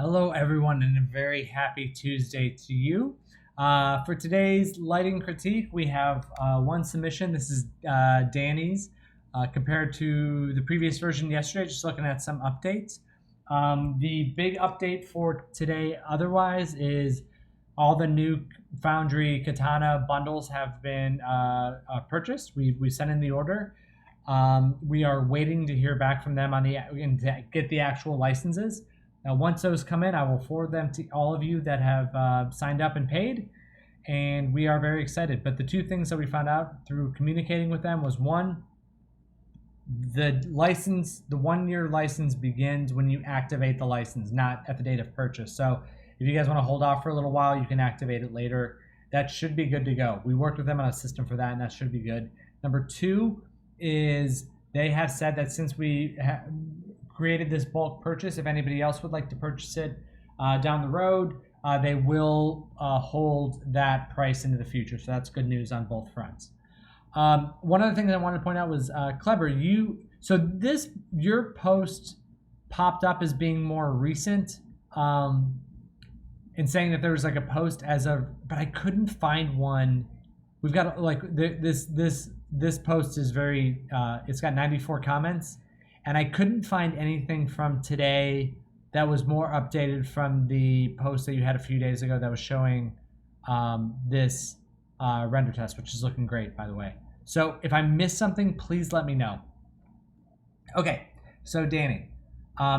Hello, everyone, and a very happy Tuesday to you. For today's lighting critique, we have one submission. This is Danny's. Compared to the previous version yesterday, just looking at some updates. The big update for today, otherwise, is all the new Foundry Katana bundles have been purchased. We sent in the order. We are waiting to hear back from them on and to get the actual licenses. Now, once those come in, I will forward them to all of you that have signed up and paid, and we are very excited. But the two things that we found out through communicating with them was one, the 1-year license begins when you activate the license, not at the date of purchase. So if you guys want to hold off for a little while, you can activate it later. That should be good to go. We worked with them on a system for that, and that should be good. Number two is they have said that since we created this bulk purchase, if anybody else would like to purchase it down the road, they will hold that price into the future. So that's good news on both fronts. One other thing that I wanted to point out was Clever. Your post popped up as being more recent, and saying that there was like a post as of, but I couldn't find one. We've got like this post is very it's got 94 comments, and I couldn't find anything from today that was more updated from the post that you had a few days ago that was showing this render test, which is looking great, by the way. So if I missed something, please let me know. Okay, so Danny,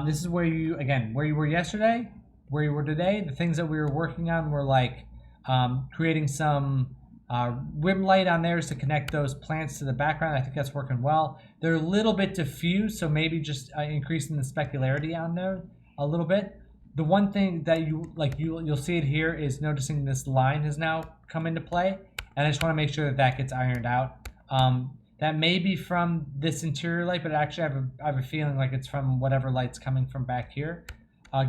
this is where you were yesterday, where you were today. The things that we were working on were like creating some rim light on there to connect those plants to the background. I think that's working well. They're a little bit diffuse, so maybe just increasing the specularity on there a little bit. The one thing that you'll see it here is noticing this line has now come into play, and I just want to make sure that gets ironed out. That may be from this interior light, but actually I have a feeling like it's from whatever light's coming from back here.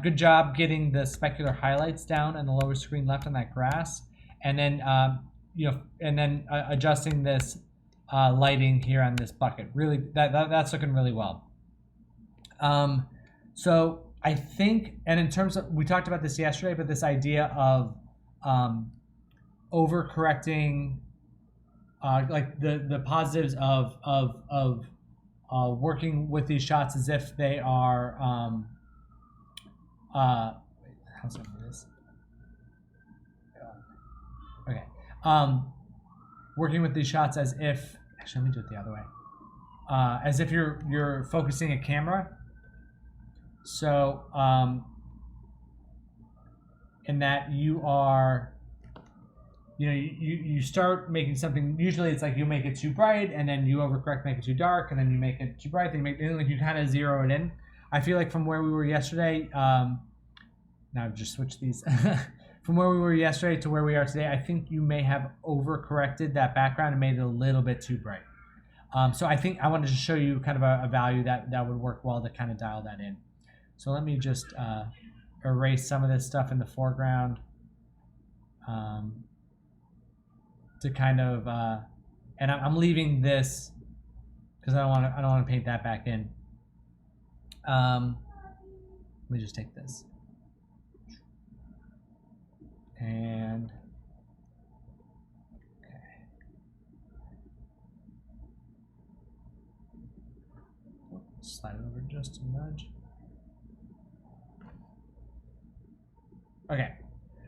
Good job getting the specular highlights down in the lower screen left on that grass, and then adjusting this lighting here on this bucket. Really, that's looking really well. So I think, and in terms of, we talked about this yesterday, but this idea of overcorrecting, like the positives of working with these shots as if they are how's it do this? Okay. Working with these shots as if, actually, let me do it the other way. As if you're focusing a camera. So, in that you are, you start making something. Usually, it's like you make it too bright, and then you overcorrect, make it too dark, and then you make it too bright. Then you kind of zero it in. I feel like from where we were yesterday, now I've just switched these. From where we were yesterday to where we are today, I think you may have overcorrected that background and made it a little bit too bright. So I think I wanted to show you kind of a value that would work well to kind of dial that in. So let me just erase some of this stuff in the foreground to kind of, and I'm leaving this because I don't want to paint that back in. Let me just take this. And okay. Slide it over just a nudge. Okay.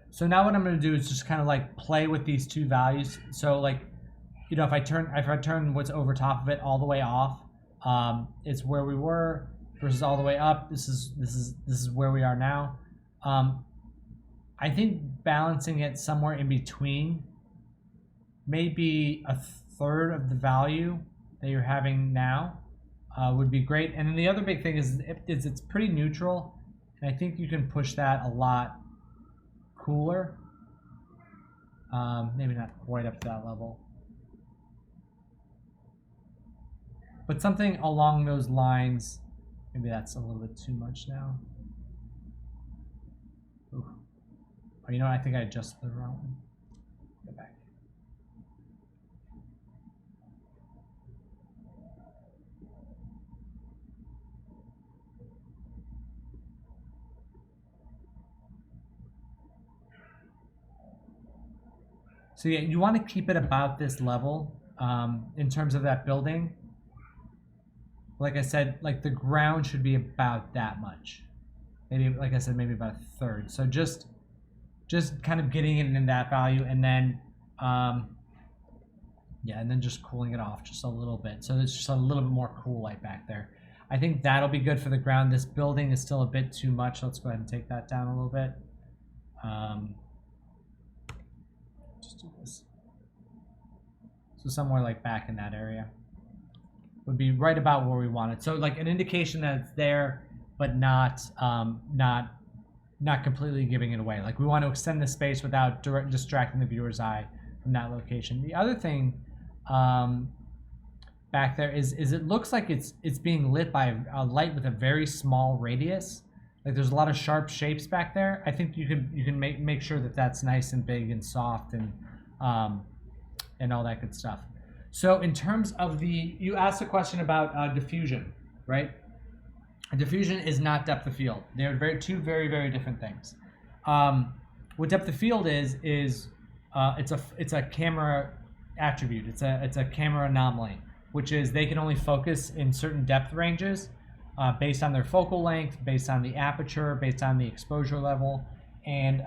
So now what I'm going to do is just kind of like play with these two values. So like, if I turn what's over top of it all the way off, it's where we were versus all the way up. This is where we are now. I think balancing it somewhere in between, maybe a third of the value that you're having now, would be great. And then the other big thing is it's pretty neutral, and I think you can push that a lot cooler. Maybe not quite up to that level, but something along those lines. Maybe that's a little bit too much now. Ooh. Oh, you know what? I think I adjusted the wrong one. Go back. So yeah, you want to keep it about this level in terms of that building. Like I said, like the ground should be about that much. Maybe, like I said, maybe about a third. So just kind of getting it in that value, and then yeah, and then just cooling it off just a little bit. So there's just a little bit more cool light back there. I think that'll be good for the ground. This building is still a bit too much. Let's go ahead and take that down a little bit. Just do this. So somewhere like back in that area would be right about where we want it. So like an indication that it's there, but not completely giving it away. Like we want to extend the space without distracting the viewer's eye from that location. The other thing back there is it looks like it's being lit by a light with a very small radius. Like there's a lot of sharp shapes back there. I think you can make sure that that's nice and big and soft and all that good stuff. So in terms of you asked a question about diffusion, right? Diffusion is not depth of field. They're two very, very different things. What depth of field is it's a camera attribute. It's a camera anomaly, which is they can only focus in certain depth ranges based on their focal length, based on the aperture, based on the exposure level, and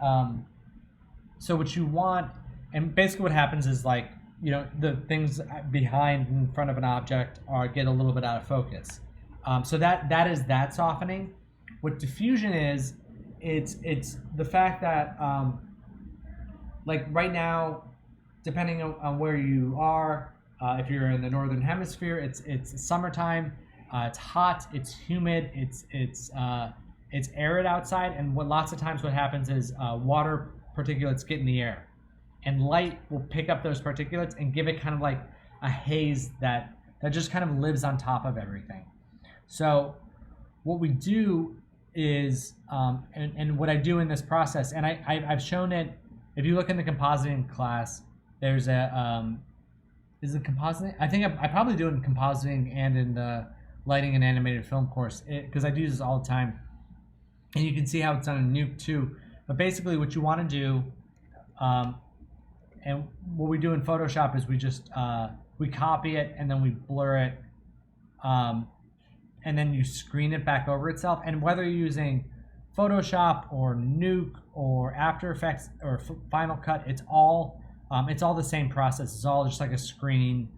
so what you want, and basically what happens is like the things behind in front of an object get a little bit out of focus. So that is that softening. What diffusion is, it's the fact that like right now, depending on where you are, if you're in the northern hemisphere, it's summertime, it's hot, it's humid, it's arid outside, and lots of times what happens is water particulates get in the air, and light will pick up those particulates and give it kind of like a haze that just kind of lives on top of everything. So what we do is, and what I do in this process, and I've shown it, if you look in the compositing class, there's a, is it compositing? I think I probably do it in compositing and in the lighting and animated film course, because I do this all the time. And you can see how it's done in Nuke too. But basically what you want to do, and what we do in Photoshop is we just, we copy it and then we blur it, and then you screen it back over itself. And whether you're using Photoshop or Nuke or After Effects or Final Cut, it's all the same process. It's all just like a screening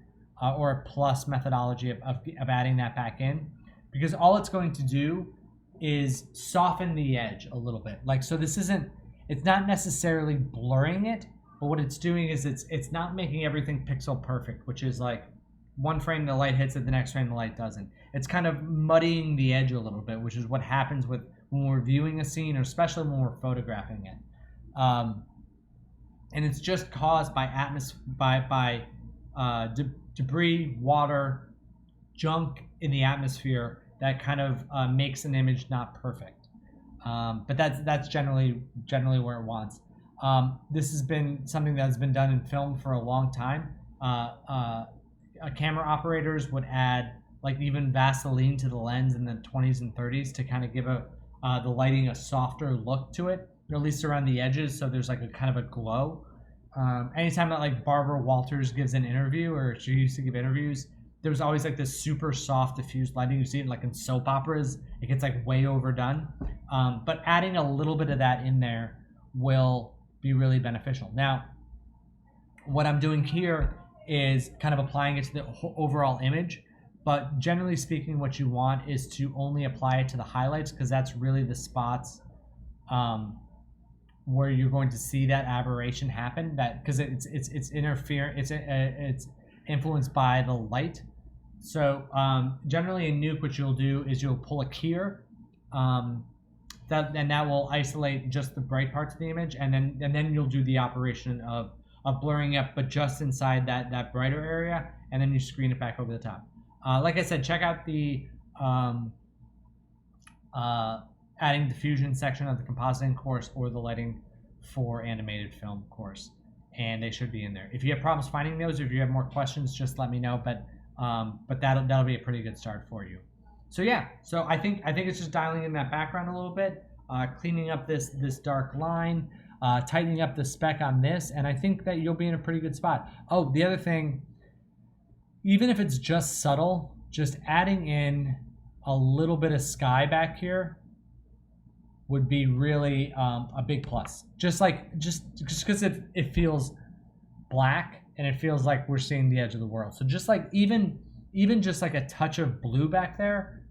or a plus methodology of adding that back in, because all it's going to do is soften the edge a little bit. Like, so it's not necessarily blurring it, but what it's doing is it's not making everything pixel perfect, which is like one frame the light hits it, the next frame the light doesn't. It's kind of muddying the edge a little bit, which is what happens when we're viewing a scene, or especially when we're photographing it. And it's just caused by debris, water, junk in the atmosphere that kind of makes an image not perfect. But that's generally where it wants. This has been something that has been done in film for a long time. Camera operators would add like even Vaseline to the lens in the 20s and 30s to kind of give the lighting a softer look to it, or at least around the edges, so there's like a kind of a glow. Anytime that like Barbara Walters gives an interview, or she used to give interviews, there was always like this super soft diffused lighting. You see it like in soap operas, it gets like way overdone. But adding a little bit of that in there will be really beneficial. Now, what I'm doing here is kind of applying it to the overall image, but generally speaking, what you want is to only apply it to the highlights, because that's really the spots where you're going to see that aberration happen. That because it's influenced by the light. So generally in Nuke, what you'll do is you'll pull a keyer, that will isolate just the bright parts of the image, and then you'll do the operation of blurring up, but just inside that brighter area, and then you screen it back over the top. Like I said, check out the adding diffusion section of the compositing course or the lighting for animated film course, and they should be in there. If you have problems finding those, or if you have more questions, just let me know. But that'll be a pretty good start for you. So yeah, so I think it's just dialing in that background a little bit, cleaning up this dark line. tightening up the spec on this, and I think that you'll be in a pretty good spot. Oh, the other thing, even if it's just subtle, just adding in a little bit of sky back here would be really a big plus. Just because it feels black and it feels like we're seeing the edge of the world. So just like even just like a touch of blue back there,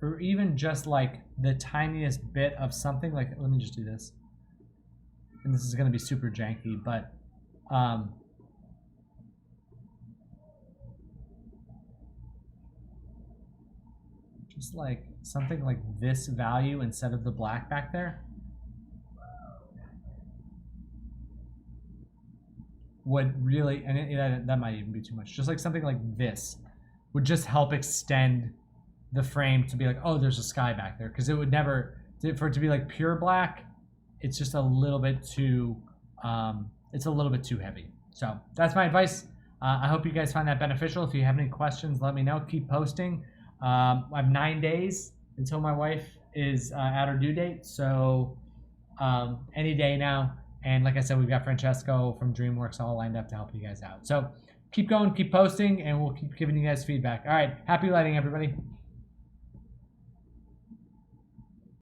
or even just like the tiniest bit of something, like, let me just do this. And this is going to be super janky, but just like something like this value instead of the black back there would really, and that might even be too much, just like something like this would just help extend the frame to be like, oh, there's a sky back there, because it would never, for it to be like pure black, it's just a little bit too heavy. So that's my advice. I hope you guys find that beneficial. If you have any questions, let me know. Keep posting. I have 9 days until my wife is at her due date, so any day now. And like I said, we've got Francesco from DreamWorks all lined up to help you guys out. So keep going, keep posting, and we'll keep giving you guys feedback. All right, happy lighting, everybody.